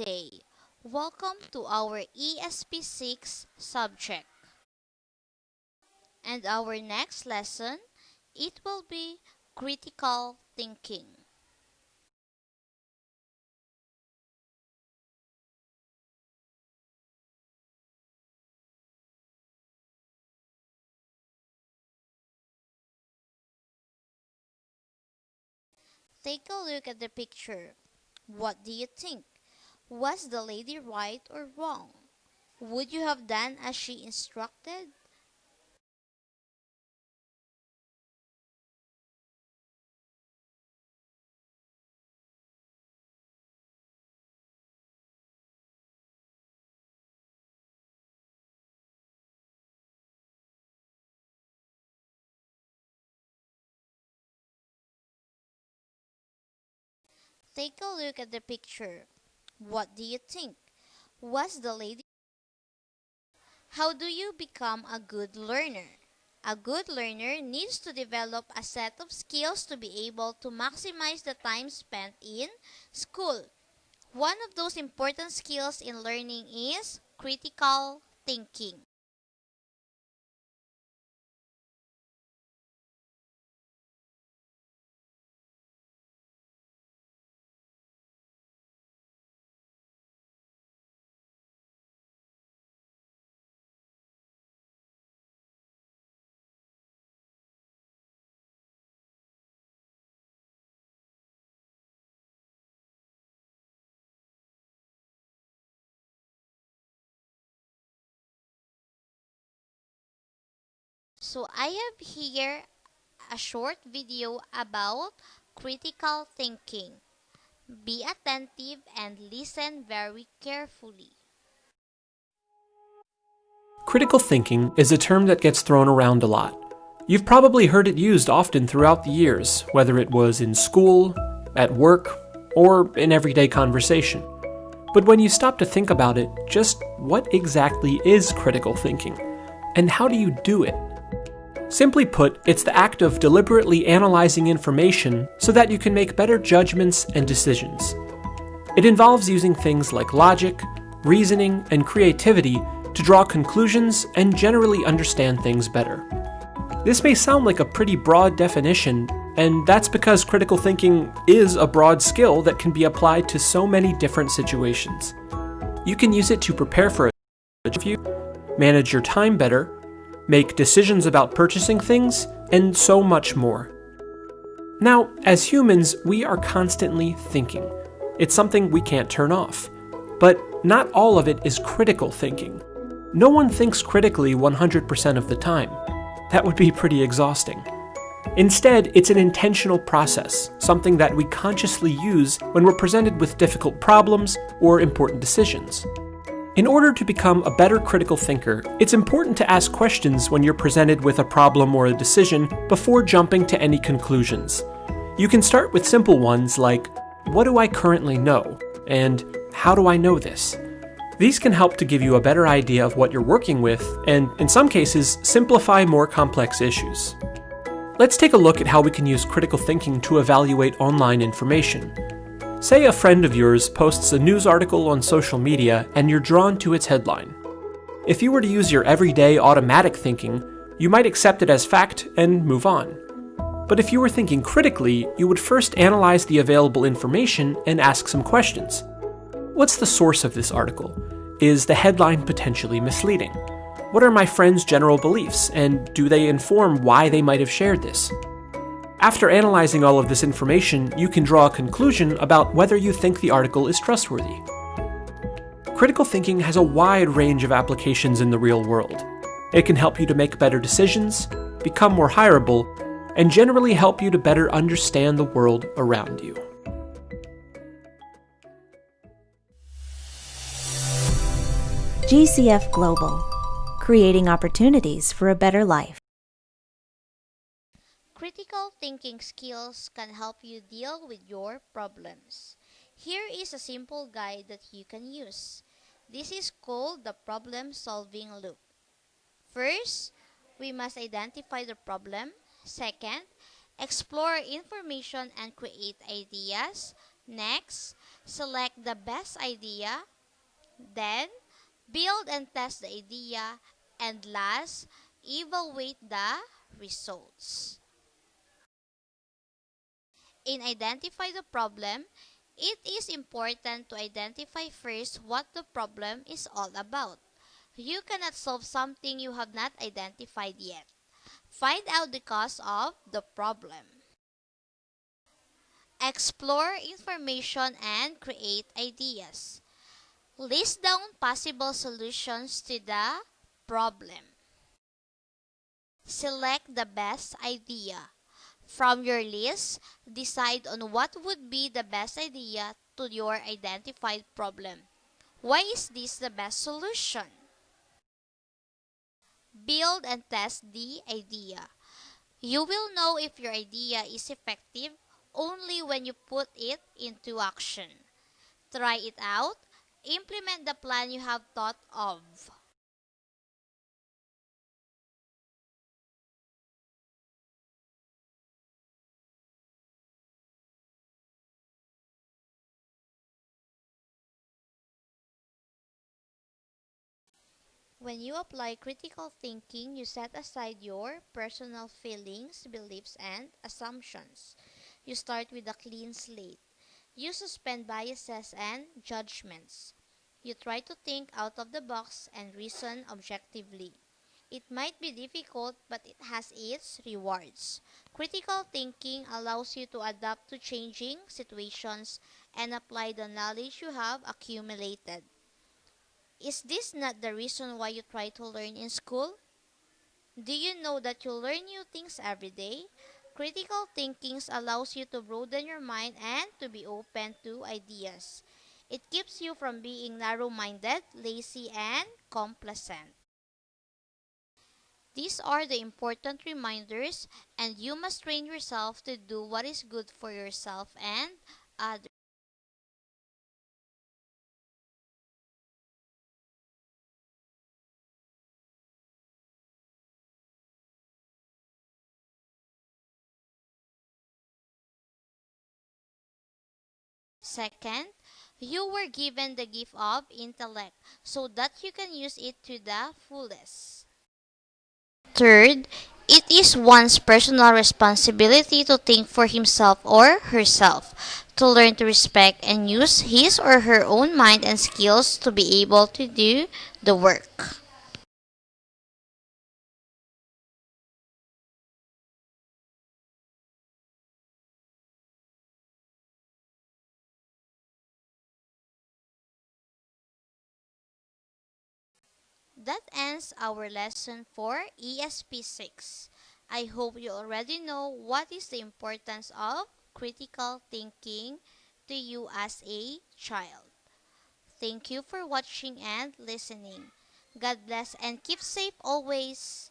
day. Welcome to our ESP6 subject. And our next lesson, it will be critical thinking. Take a look at the picture. What do you think? Was the lady right or wrong? Would you have done as she instructed? Take a look at the picture. What do you think? Was the lady? How do you become a good learner? A good learner needs to develop a set of skills to be able to maximize the time spent in school. One of those important skills in learning is critical thinking. So I have here a short video about critical thinking. Be attentive and listen very carefully. Critical thinking is a term that gets thrown around a lot. You've probably heard it used often throughout the years, whether it was in school, at work, or in everyday conversation. But when you stop to think about it, just what exactly is critical thinking? And how do you do it? Simply put, it's the act of deliberately analyzing information so that you can make better judgments and decisions. It involves using things like logic, reasoning, and creativity to draw conclusions and generally understand things better. This may sound like a pretty broad definition, and that's because critical thinking is a broad skill that can be applied to so many different situations. You can use it to prepare for an interview, manage your time better, make decisions about purchasing things, and so much more. Now, as humans, we are constantly thinking. It's something we can't turn off. But not all of it is critical thinking. No one thinks critically 100% of the time. That would be pretty exhausting. Instead, it's an intentional process, something that we consciously use when we're presented with difficult problems or important decisions. In order to become a better critical thinker, it's important to ask questions when you're presented with a problem or a decision before jumping to any conclusions. You can start with simple ones like, what do I currently know? And how do I know this? These can help to give you a better idea of what you're working with and, in some cases, simplify more complex issues. Let's take a look at how we can use critical thinking to evaluate online information. Say a friend of yours posts a news article on social media and you're drawn to its headline. If you were to use your everyday automatic thinking, you might accept it as fact and move on. But if you were thinking critically, you would first analyze the available information and ask some questions. What's the source of this article? Is the headline potentially misleading? What are my friend's general beliefs, and do they inform why they might have shared this? After analyzing all of this information, you can draw a conclusion about whether you think the article is trustworthy. Critical thinking has a wide range of applications in the real world. It can help you to make better decisions, become more hireable, and generally help you to better understand the world around you. GCF Global, creating opportunities for a better life. Critical thinking skills can help you deal with your problems. Here is a simple guide that you can use. This is called the problem-solving loop. First, we must identify the problem. Second, explore information and create ideas. Next, Select the best idea, then build and test the idea, and last, evaluate the results. In identify the problem, it is important to identify first what the problem is all about. You cannot solve something you have not identified yet. Find out the cause of the problem. Explore information and create ideas. List down possible solutions to the problem. Select the best idea. From your list, decide on what would be the best idea to your identified problem. Why is this the best solution? Build and test the idea. You will know if your idea is effective only when you put it into action. Try it out. Implement the plan you have thought of. When you apply critical thinking, you set aside your personal feelings, beliefs, and assumptions. You start with a clean slate. You suspend biases and judgments. You try to think out of the box and reason objectively. It might be difficult, but it has its rewards. Critical thinking allows you to adapt to changing situations and apply the knowledge you have accumulated. Is this not the reason why you try to learn in school? Do you know that you learn new things every day? Critical thinking allows you to broaden your mind and to be open to ideas. It keeps you from being narrow minded, lazy, and complacent. These are the important reminders, and you must train yourself to do what is good for yourself and others. Second, you were given the gift of intellect so that you can use it to the fullest. Third, it is one's personal responsibility to think for himself or herself, to learn to respect and use his or her own mind and skills to be able to do the work. That ends our lesson for ESP 6. I hope you already know what is the importance of critical thinking to you as a child. Thank you for watching and listening. God bless and keep safe always.